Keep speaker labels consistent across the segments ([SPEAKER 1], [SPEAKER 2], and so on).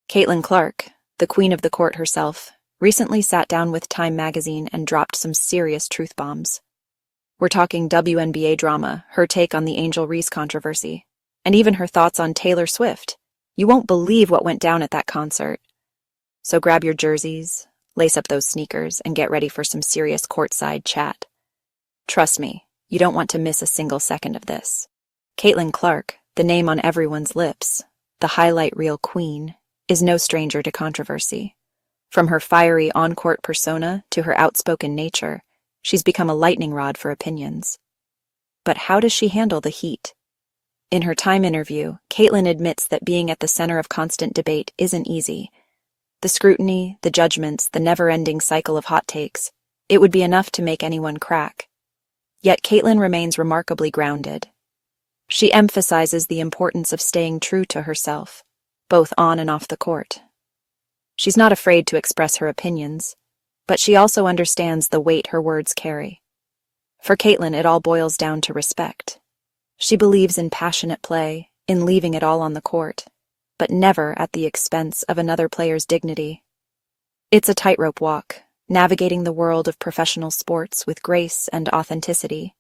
[SPEAKER 1] Caitlin Clark, the queen of the court herself, recently sat down with Time magazine and dropped some serious truth bombs. We're talking WNBA drama, her take on the Angel Reese controversy, and even her thoughts on Taylor Swift. You won't believe what went down at that concert. So grab your jerseys, lace up those sneakers, and get ready for some serious courtside chat. Trust me, you don't want to miss a single second of this. Caitlin Clark, the name on everyone's lips, the highlight reel queen, is no stranger to controversy. From her fiery on-court persona to her outspoken nature, she's become a lightning rod for opinions. But how does she handle the heat? In her Time interview, Caitlin admits that being at the center of constant debate isn't easy. The scrutiny, the judgments, the never-ending cycle of hot takes, it would be enough to make anyone crack. Yet Caitlin remains remarkably grounded. She emphasizes the importance of staying true to herself, both on and off the court. She's not afraid to express her opinions, but she also understands the weight her words carry. For Caitlin, it all boils down to respect. She believes in passionate play, in leaving it all on the court, but never at the expense of another player's dignity. It's a tightrope walk, navigating the world of professional sports with grace and authenticity.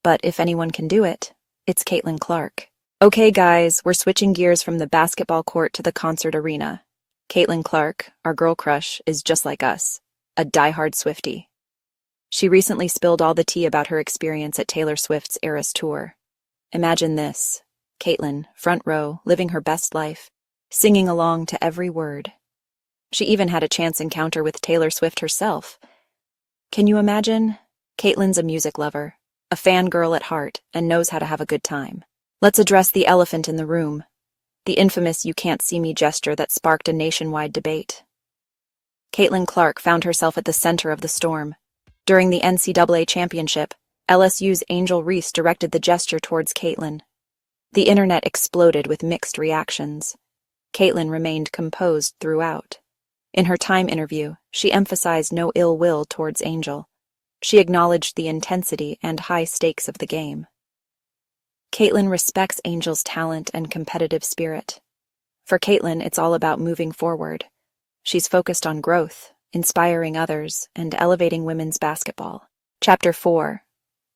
[SPEAKER 1] But if anyone can do it, it's Caitlin Clark. Okay, guys, we're switching gears from the basketball court to the concert arena. Caitlin Clark, our girl crush, is just like us, a diehard Swiftie. She recently spilled all the tea about her experience at Taylor Swift's Eras Tour. Imagine this, Caitlin, front row, living her best life, singing along to every word. She even had a chance encounter with Taylor Swift herself. Can you imagine? Caitlin's a music lover, a fangirl at heart, and knows how to have a good time. Let's address the elephant in the room, the infamous "you can't see me" gesture that sparked a nationwide debate. Caitlin Clark found herself at the center of the storm. During the NCAA championship, LSU's Angel Reese directed the gesture towards Caitlin. The internet exploded with mixed reactions. Caitlin remained composed throughout. In her Time interview, she emphasized no ill will towards Angel. She acknowledged the intensity and high stakes of the game. Caitlin respects Angel's talent and competitive spirit. For Caitlin, it's all about moving forward. She's focused on growth, inspiring others, and elevating women's basketball. Chapter 4.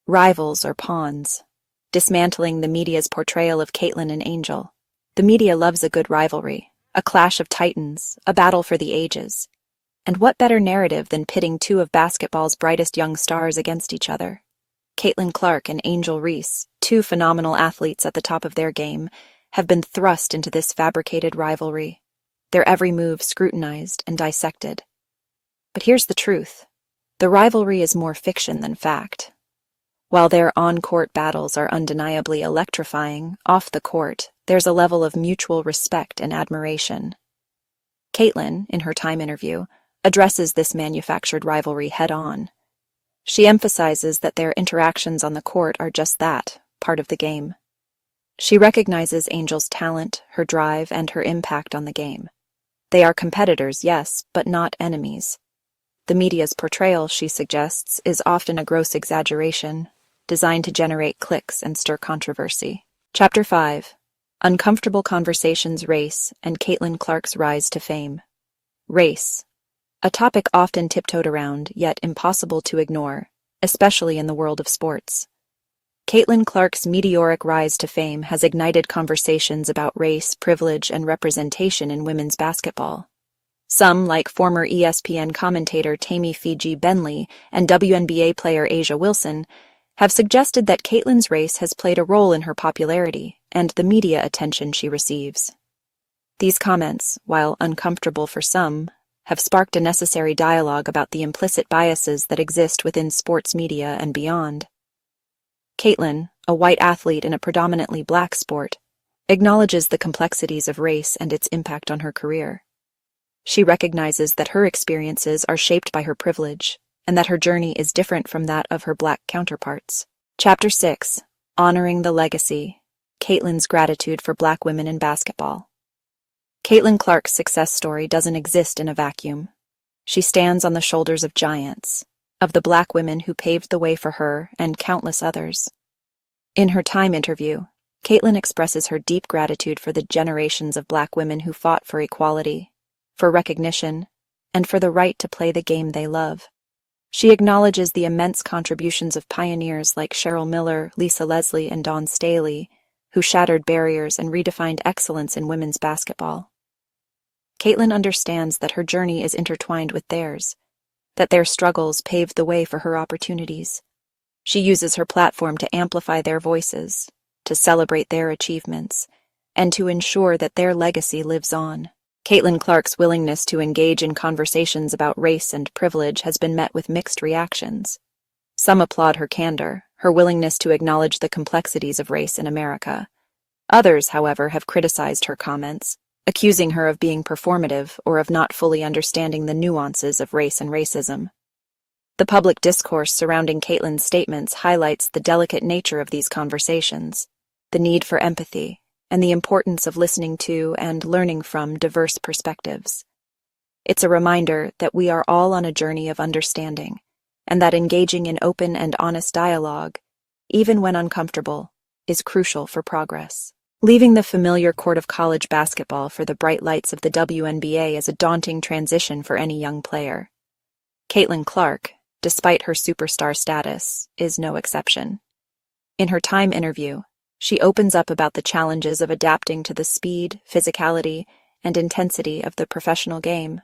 [SPEAKER 1] Rivals or Pawns. Dismantling the media's portrayal of Caitlin and Angel. The media loves a good rivalry, a clash of titans, a battle for the ages. And what better narrative than pitting two of basketball's brightest young stars against each other? Caitlin Clark and Angel Reese, two phenomenal athletes at the top of their game, have been thrust into this fabricated rivalry, their every move scrutinized and dissected. But here's the truth. The rivalry is more fiction than fact. While their on-court battles are undeniably electrifying, off the court, there's a level of mutual respect and admiration. Caitlin, in her Time interview, addresses this manufactured rivalry head-on. She emphasizes that their interactions on the court are just that, part of the game. She recognizes Angel's talent, her drive, and her impact on the game. They are competitors, yes, but not enemies. The media's portrayal, she suggests, is often a gross exaggeration, designed to generate clicks and stir controversy. Chapter 5. Uncomfortable Conversations, Race, and Caitlin Clark's Rise to Fame. Race. A topic often tiptoed around, yet impossible to ignore, especially in the world of sports. Caitlin Clark's meteoric rise to fame has ignited conversations about race, privilege, and representation in women's basketball. Some, like former ESPN commentator Tammy Fiji Bentley and WNBA player A'ja Wilson, have suggested that Caitlin's race has played a role in her popularity and the media attention she receives. These comments, while uncomfortable for some, have sparked a necessary dialogue about the implicit biases that exist within sports media and beyond. Caitlin, a white athlete in a predominantly black sport, acknowledges the complexities of race and its impact on her career. She recognizes that her experiences are shaped by her privilege, and that her journey is different from that of her black counterparts. Chapter 6. Honoring the Legacy. Caitlin's Gratitude for Black Women in Basketball. Caitlin Clark's success story doesn't exist in a vacuum. She stands on the shoulders of giants, of the black women who paved the way for her and countless others. In her Time interview, Caitlin expresses her deep gratitude for the generations of Black women who fought for equality, for recognition, and for the right to play the game they love. She acknowledges the immense contributions of pioneers like Cheryl Miller, Lisa Leslie, and Dawn Staley, who shattered barriers and redefined excellence in women's basketball. Caitlin understands that her journey is intertwined with theirs, that their struggles paved the way for her opportunities. She uses her platform to amplify their voices, to celebrate their achievements, and to ensure that their legacy lives on. Caitlin Clark's willingness to engage in conversations about race and privilege has been met with mixed reactions. Some applaud her candor, her willingness to acknowledge the complexities of race in America. Others, however, have criticized her comments, accusing her of being performative or of not fully understanding the nuances of race and racism. The public discourse surrounding Caitlin's statements highlights the delicate nature of these conversations, the need for empathy, and the importance of listening to and learning from diverse perspectives. It's a reminder that we are all on a journey of understanding, and that engaging in open and honest dialogue, even when uncomfortable, is crucial for progress. Leaving the familiar court of college basketball for the bright lights of the WNBA is a daunting transition for any young player. Caitlin Clark, despite her superstar status, is no exception. In her Time interview, she opens up about the challenges of adapting to the speed, physicality, and intensity of the professional game.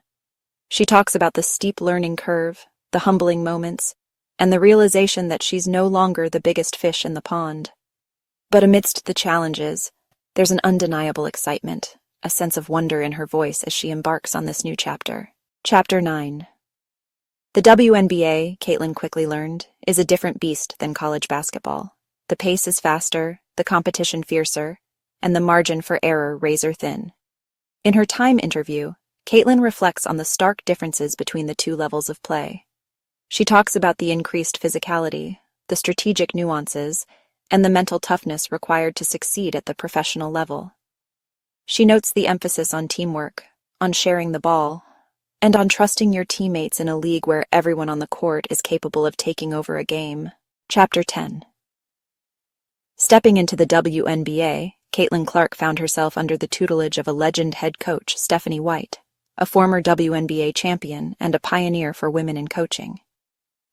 [SPEAKER 1] She talks about the steep learning curve, the humbling moments, and the realization that she's no longer the biggest fish in the pond. But amidst the challenges, there's an undeniable excitement, a sense of wonder in her voice as she embarks on this new chapter. Chapter 9. The WNBA, Caitlin quickly learned, is a different beast than college basketball. The pace is faster, the competition fiercer, and the margin for error razor-thin. In her Time interview, Caitlin reflects on the stark differences between the two levels of play. She talks about the increased physicality, the strategic nuances, and the mental toughness required to succeed at the professional level. She notes the emphasis on teamwork, on sharing the ball, and on trusting your teammates in a league where everyone on the court is capable of taking over a game. Chapter 10. Stepping into the WNBA, Caitlin Clark found herself under the tutelage of a legend head coach, Stephanie White, a former WNBA champion and a pioneer for women in coaching.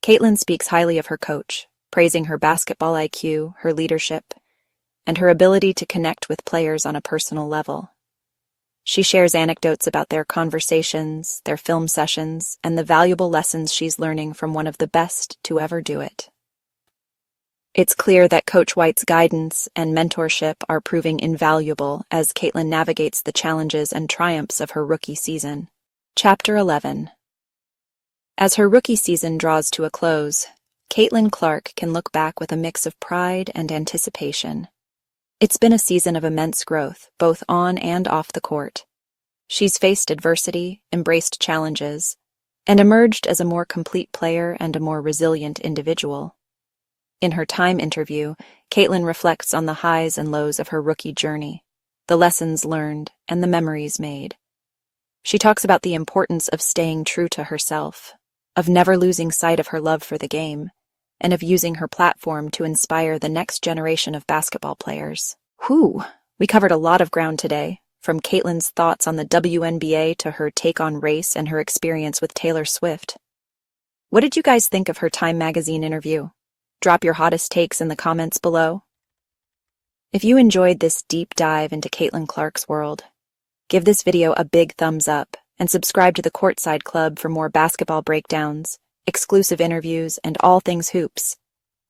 [SPEAKER 1] Caitlin speaks highly of her coach, praising her basketball IQ, her leadership, and her ability to connect with players on a personal level. She shares anecdotes about their conversations, their film sessions, and the valuable lessons she's learning from one of the best to ever do it. It's clear that Coach White's guidance and mentorship are proving invaluable as Caitlin navigates the challenges and triumphs of her rookie season. Chapter 11. As her rookie season draws to a close, Caitlin Clark can look back with a mix of pride and anticipation. It's been a season of immense growth, both on and off the court. She's faced adversity, embraced challenges, and emerged as a more complete player and a more resilient individual. In her Time interview, Caitlin reflects on the highs and lows of her rookie journey, the lessons learned, and the memories made. She talks about the importance of staying true to herself, of never losing sight of her love for the game, and of using her platform to inspire the next generation of basketball players. We covered a lot of ground today, from Caitlin's thoughts on the WNBA to her take on race and her experience with Taylor Swift. What did you guys think of her Time magazine interview? Drop your hottest takes in the comments below. If you enjoyed this deep dive into Caitlin Clark's world, give this video a big thumbs up and subscribe to the Courtside Club for more basketball breakdowns, exclusive interviews, and all things hoops.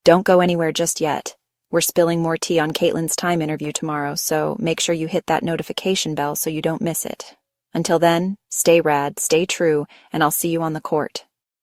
[SPEAKER 1] Don't go anywhere just yet. We're spilling more tea on Caitlin's Time interview tomorrow, so make sure you hit that notification bell so you don't miss it. Until then, stay rad, stay true, and I'll see you on the court.